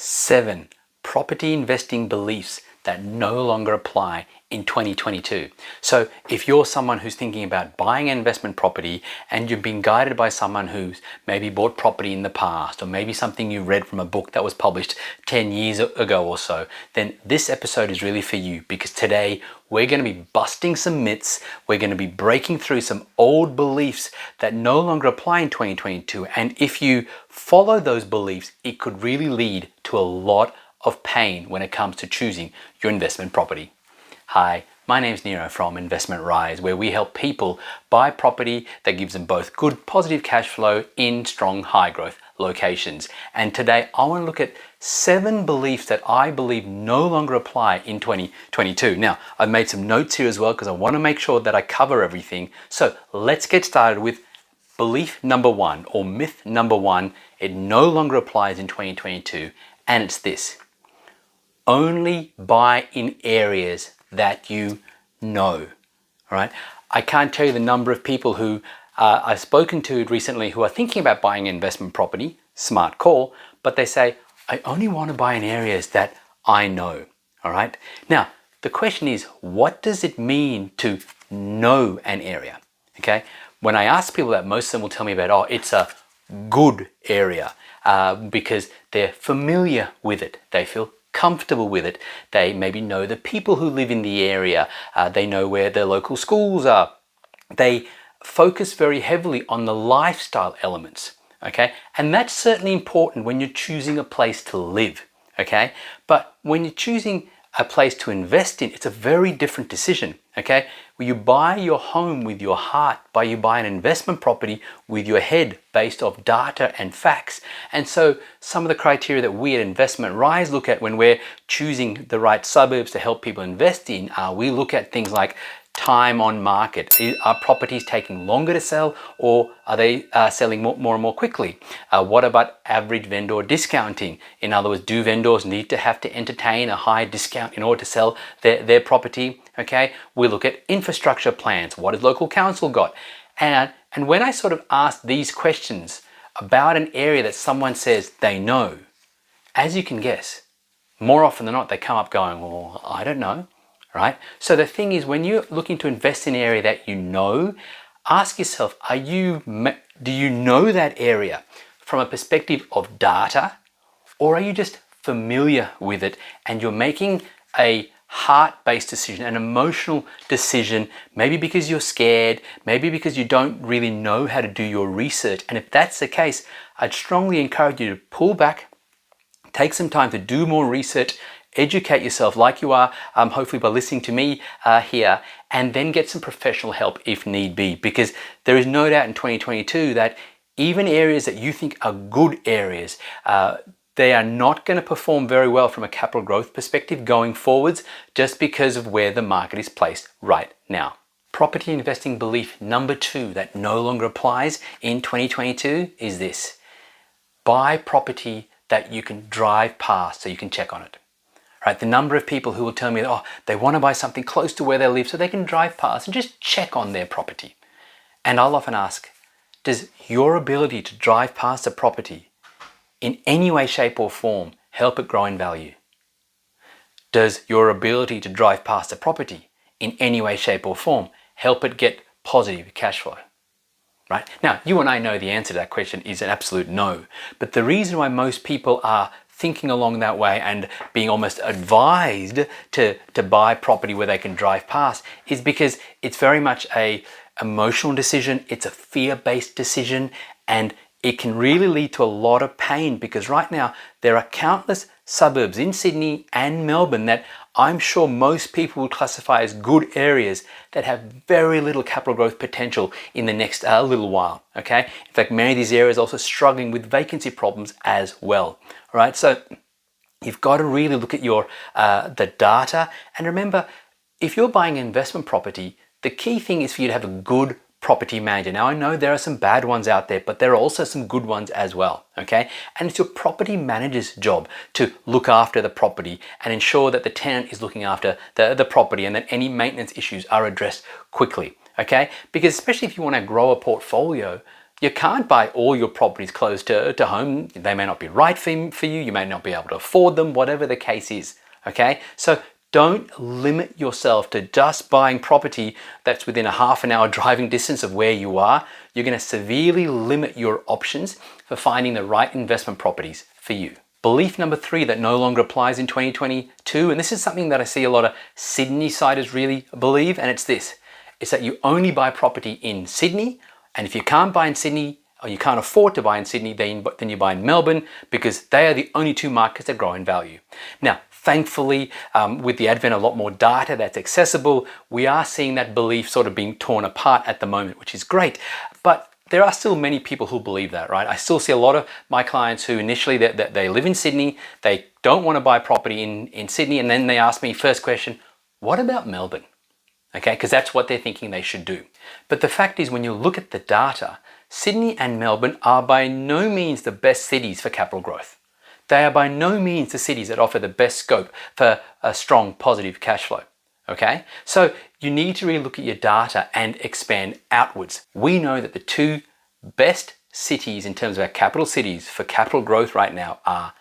7 property investing beliefs that no longer apply in 2022. So if you're someone who's thinking about buying an investment property and you've been guided by someone who's maybe bought property in the past, or maybe something you read from a book that was published 10 years ago or so, then this episode is really for you, because today we're going to be busting some myths. We're going to be breaking through some old beliefs that no longer apply in 2022. And if you follow those beliefs, it could really lead to a lot of pain when it comes to choosing your investment property. Hi, my name's Nero from Investment Rise, where we help people buy property that gives them both good positive cash flow in strong high growth locations. And today I want to look at 7 beliefs that I believe no longer apply in 2022. Now, I've made some notes here as well because I want to make sure that I cover everything. So let's get started with belief number 1, or myth number 1. It no longer applies in 2022, and it's this: only buy in areas that you know. All right. I can't tell you the number of people who I've spoken to recently who are thinking about buying an investment property. Smart call, but they say, I only want to buy in areas that I know. All right. Now, the question is, what does it mean to know an area? Okay. When I ask people that, most of them will tell me about, oh, it's a good area because they're familiar with it. They feel comfortable with it. They maybe know the people who live in the area. They know where their local schools are. They focus very heavily on the lifestyle elements. Okay, and that's certainly important when you're choosing a place to live. Okay, but when you're choosing a place to invest in, it's a very different decision. Okay, where you buy your home with your heart, you buy an investment property with your head, based off data and facts. And so some of the criteria that we at Investment Rise look at when we're choosing the right suburbs to help people invest in, we look at things like time on market. Are properties taking longer to sell, or are they selling more and more quickly? What about average vendor discounting? In other words, do vendors need to have to entertain a high discount in order to sell their property? Okay, we look at infrastructure plans. What has local council got? And when I sort of ask these questions about an area that someone says they know, as you can guess, more often than not, they come up going, well, I don't know. Right? So the thing is, when you're looking to invest in an area that you know, ask yourself, do you know that area from a perspective of data, or are you just familiar with it and you're making a heart-based decision, an emotional decision, maybe because you're scared, maybe because you don't really know how to do your research? And if that's the case, I'd strongly encourage you to pull back, take some time to do more research, educate yourself like you are, hopefully by listening to me here, and then get some professional help if need be, because there is no doubt in 2022 that even areas that you think are good areas, they are not going to perform very well from a capital growth perspective going forwards, just because of where the market is placed right now. Property investing belief number 2 that no longer applies in 2022 is this: buy property that you can drive past so you can check on it. Right, the number of people who will tell me, oh, they want to buy something close to where they live so they can drive past and just check on their property. And I'll often ask, does your ability to drive past a property in any way, shape or form help it grow in value? Does your ability to drive past a property in any way, shape or form help it get positive cash flow? Right? Now, you and I know the answer to that question is an absolute no. But the reason why most people are thinking along that way and being almost advised to buy property where they can drive past is because it's very much a emotional decision. It's a fear-based decision, and it can really lead to a lot of pain, because right now there are countless suburbs in Sydney and Melbourne that I'm sure most people would classify as good areas that have very little capital growth potential in the next little while. Okay, in fact, many of these areas are also struggling with vacancy problems as well. All right, so you've got to really look at your the data, and remember, if you're buying an investment property, the key thing is for you to have a good property manager. Now, I know there are some bad ones out there, but there are also some good ones as well, okay? And it's your property manager's job to look after the property and ensure that the tenant is looking after the property and that any maintenance issues are addressed quickly, okay? Because especially if you want to grow a portfolio, You can't buy all your properties close to home. They may not be right for you. You may not be able to afford them, whatever the case is. Okay, so don't limit yourself to just buying property that's within a half an hour driving distance of where you are. You're going to severely limit your options for finding the right investment properties for you. Belief number 3 that no longer applies in 2022, and this is something that I see a lot of Sydney-siders really believe, and it's this. It's that you only buy property in Sydney, and if you can't buy in Sydney, or you can't afford to buy in Sydney, then you buy in Melbourne, because they are the only 2 markets that grow in value. Now, thankfully, with the advent of a lot more data that's accessible, we are seeing that belief sort of being torn apart at the moment, which is great. But there are still many people who believe that, right? I still see a lot of my clients who initially they live in Sydney, they don't want to buy property in Sydney, and then they ask me first question, what about Melbourne? Okay, because that's what they're thinking they should do. But the fact is, when you look at the data, Sydney and Melbourne are by no means the best cities for capital growth. They are by no means the cities that offer the best scope for a strong positive cash flow. Okay, so you need to really look at your data and expand outwards. We know that the 2 best cities in terms of our capital cities for capital growth right now are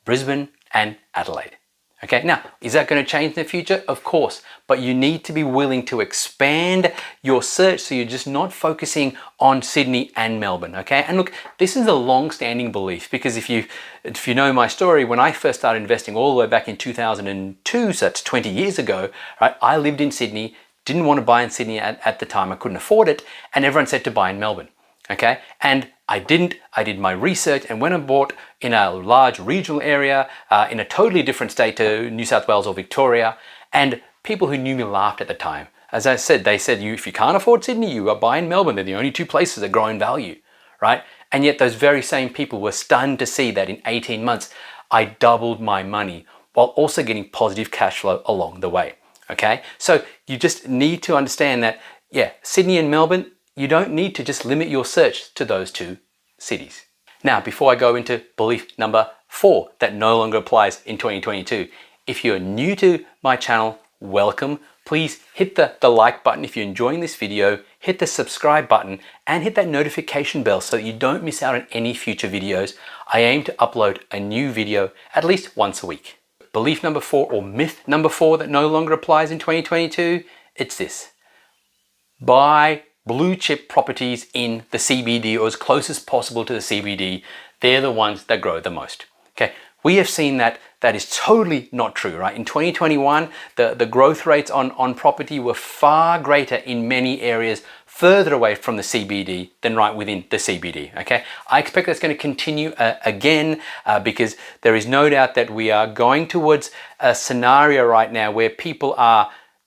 Brisbane and Adelaide. Okay, now, is that going to change in the future? Of course, but you need to be willing to expand your search so you're just not focusing on Sydney and Melbourne, okay? And look, this is a long-standing belief, because if you know my story, when I first started investing all the way back in 2002, so that's 20 years ago, right? I lived in Sydney, didn't want to buy in Sydney at the time, I couldn't afford it, and everyone said to buy in Melbourne, okay? And I didn't. I did my research and went and bought in a large regional area in a totally different state to New South Wales or Victoria. And people who knew me laughed at the time. As I said, they said, if you can't afford Sydney, you are buying Melbourne. They're the only 2 places that grow in value, right? And yet those very same people were stunned to see that in 18 months, I doubled my money while also getting positive cash flow along the way, okay? So you just need to understand that, yeah, Sydney and Melbourne, you don't need to just limit your search to those 2 cities. Now, before I go into belief number 4 that no longer applies in 2022, if you're new to my channel, welcome. Please hit the like button if you're enjoying this video, hit the subscribe button, and hit that notification bell so that you don't miss out on any future videos. I aim to upload a new video at least once a week. Belief number 4, or myth number 4 that no longer applies in 2022, it's this. Buy blue chip properties in the CBD, or as close as possible to the CBD. They're the ones that grow the most. Okay, we have seen that is totally not true, right? In 2021, the growth rates on property were far greater in many areas further away from the CBD than right within the CBD, okay? I expect that's going to continue again because there is no doubt that we are going towards a scenario right now where people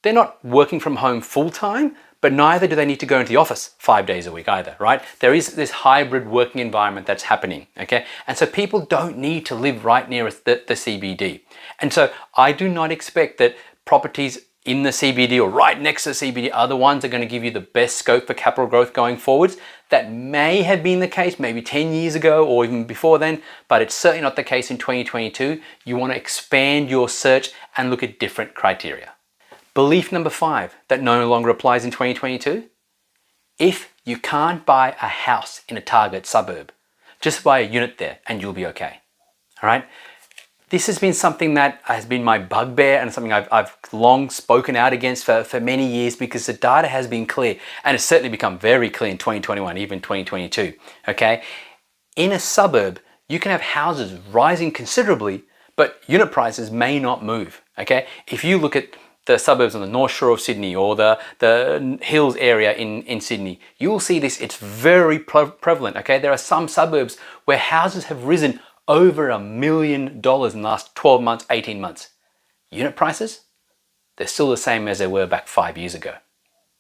they're not working from home full time, but neither do they need to go into the office 5 days a week either, right? There is this hybrid working environment that's happening, okay? And so people don't need to live right near the CBD. And so I do not expect that properties in the CBD or right next to the CBD are the ones that are going to give you the best scope for capital growth going forwards. That may have been the case maybe 10 years ago or even before then, but it's certainly not the case in 2022. You want to expand your search and look at different criteria. Belief number 5 that no longer applies in 2022. If you can't buy a house in a target suburb, just buy a unit there and you'll be okay. All right. This has been something that has been my bugbear and something I've long spoken out against for many years because the data has been clear, and it's certainly become very clear in 2021, even 2022. Okay. In a suburb, you can have houses rising considerably, but unit prices may not move. Okay. If you look at the suburbs on the North Shore of Sydney or the Hills area in Sydney, you will see this, it's very prevalent, okay? There are some suburbs where houses have risen over $1 million in the last 12 months, 18 months. Unit prices, they're still the same as they were back 5 years ago,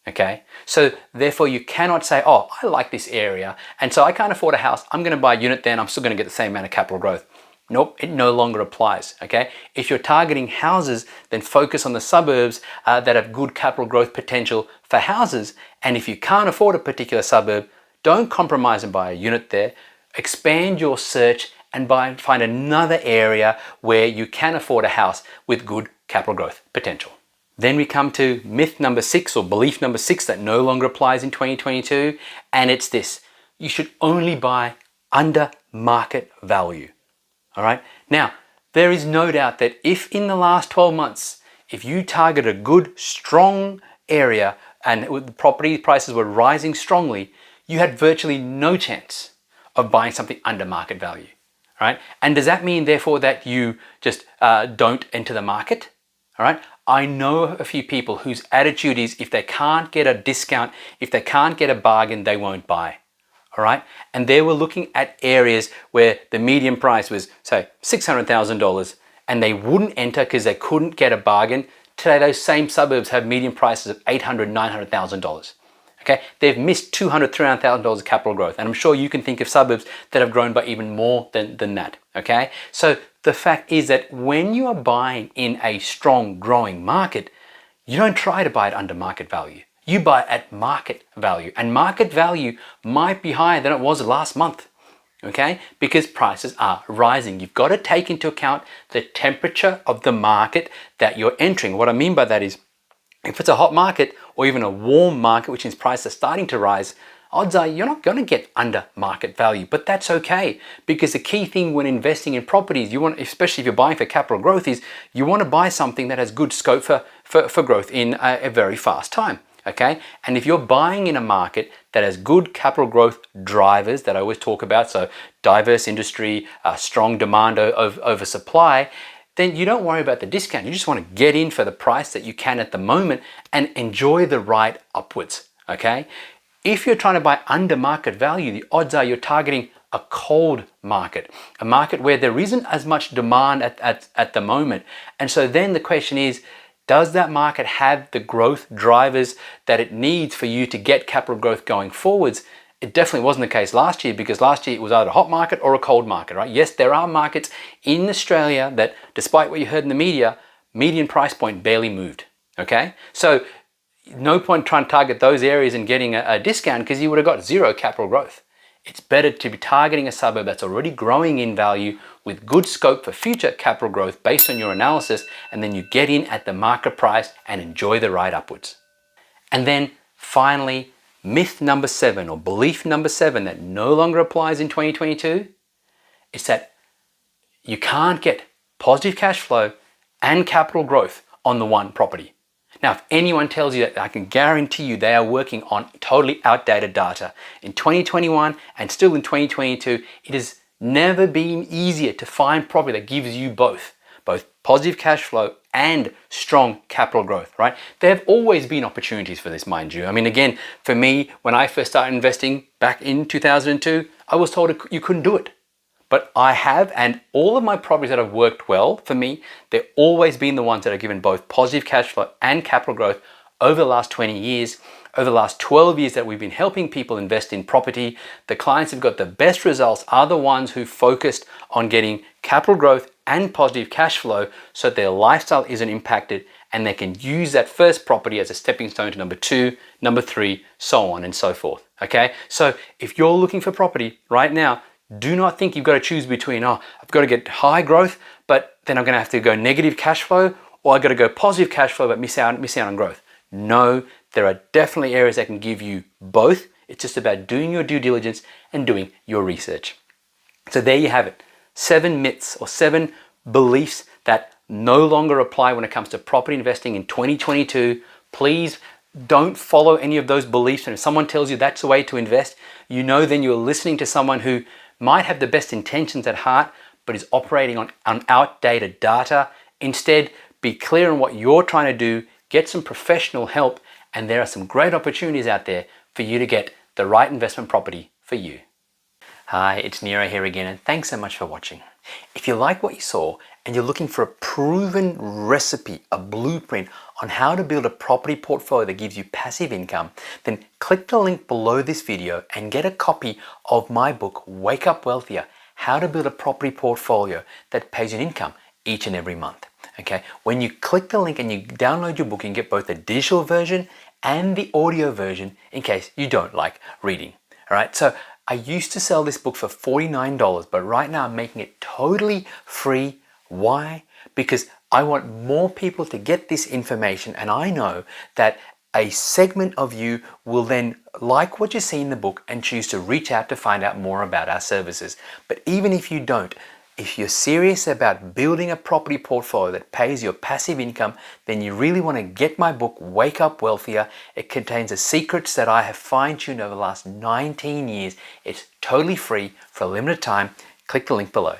okay? So therefore you cannot say, oh, I like this area, and so I can't afford a house, I'm gonna buy a unit there and I'm still gonna get the same amount of capital growth. Nope, it no longer applies, okay? If you're targeting houses, then focus on the suburbs that have good capital growth potential for houses. And if you can't afford a particular suburb, don't compromise and buy a unit there. Expand your search and find another area where you can afford a house with good capital growth potential. Then we come to myth number 6 or belief number 6 that no longer applies in 2022, and it's this. you should only buy under market value. All right. Now, there is no doubt that if in the last 12 months, if you target a good, strong area and the property prices were rising strongly, you had virtually no chance of buying something under market value. Right? And does that mean, therefore, that you just don't enter the market? All right. I know a few people whose attitude is if they can't get a discount, if they can't get a bargain, they won't buy. All right. And they were looking at areas where the median price was, say, $600,000 and they wouldn't enter because they couldn't get a bargain. Today, those same suburbs have median prices of $800,000, $900,000. Okay, they've missed $200,000, $300,000 of capital growth. And I'm sure you can think of suburbs that have grown by even more than that. Okay, so the fact is that when you are buying in a strong growing market, you don't try to buy it under market value. You buy at market value, and market value might be higher than it was last month. Okay, because prices are rising. You've got to take into account the temperature of the market that you're entering. What I mean by that is, if it's a hot market or even a warm market, which means prices are starting to rise, odds are you're not going to get under market value. But that's okay, because the key thing when investing in properties, you want, especially if you're buying for capital growth, is you want to buy something that has good scope for growth in a very fast time. Okay, and if you're buying in a market that has good capital growth drivers that I always talk about, so diverse industry, strong demand over supply, then you don't worry about the discount. You just want to get in for the price that you can at the moment and enjoy the ride upwards. Okay, if you're trying to buy under market value, the odds are you're targeting a cold market, a market where there isn't as much demand at the moment. And so then the question is, does that market have the growth drivers that it needs for you to get capital growth going forwards? It definitely wasn't the case last year, because last year it was either a hot market or a cold market, right? Yes, there are markets in Australia that, despite what you heard in the media, median price point barely moved, okay? So no point trying to target those areas and getting a discount, because you would have got zero capital growth. It's better to be targeting a suburb that's already growing in value with good scope for future capital growth based on your analysis, and then you get in at the market price and enjoy the ride upwards. And then finally, myth number 7, or belief number 7, that no longer applies in 2022 is that you can't get positive cash flow and capital growth on the one property. Now, if anyone tells you that, I can guarantee you they are working on totally outdated data. In 2021 and still in 2022, it has never been easier to find property that gives you both positive cash flow and strong capital growth, right? There have always been opportunities for this, mind you. I mean, again, for me, when I first started investing back in 2002, I was told you couldn't do it. But I have, and all of my properties that have worked well for me, they've always been the ones that have given both positive cash flow and capital growth over the last 20 years. Over the last 12 years that we've been helping people invest in property, the clients who've got the best results are the ones who focused on getting capital growth and positive cash flow so that their lifestyle isn't impacted, and they can use that first property as a stepping stone to number 2, number 3, so on and so forth. Okay, so if you're looking for property right now, do not think you've got to choose between, oh, I've got to get high growth, but then I'm going to have to go negative cash flow, or I've got to go positive cash flow but miss out on growth. No, there are definitely areas that can give you both. It's just about doing your due diligence and doing your research. So there you have it. 7 myths or 7 beliefs that no longer apply when it comes to property investing in 2022. Please don't follow any of those beliefs. And if someone tells you that's the way to invest, you know then you're listening to someone who might have the best intentions at heart, but is operating on outdated data. Instead, be clear on what you're trying to do, get some professional help, and there are some great opportunities out there for you to get the right investment property for you. Hi, it's Nero here again, and thanks so much for watching. If you like what you saw and you're looking for a proven recipe, a blueprint on how to build a property portfolio that gives you passive income, then click the link below this video and get a copy of my book, Wake Up Wealthier, How to Build a Property Portfolio that pays you an income each and every month. Okay, when you click the link and you download your book, you can get both the digital version and the audio version in case you don't like reading. All right, so I used to sell this book for $49, but right now I'm making it totally free. Why? Because I want more people to get this information, and I know that a segment of you will then like what you see in the book and choose to reach out to find out more about our services. But even if you don't, if you're serious about building a property portfolio that pays your passive income, then you really want to get my book, Wake Up Wealthier. It contains the secrets that I have fine-tuned over the last 19 years. It's totally free for a limited time. Click the link below.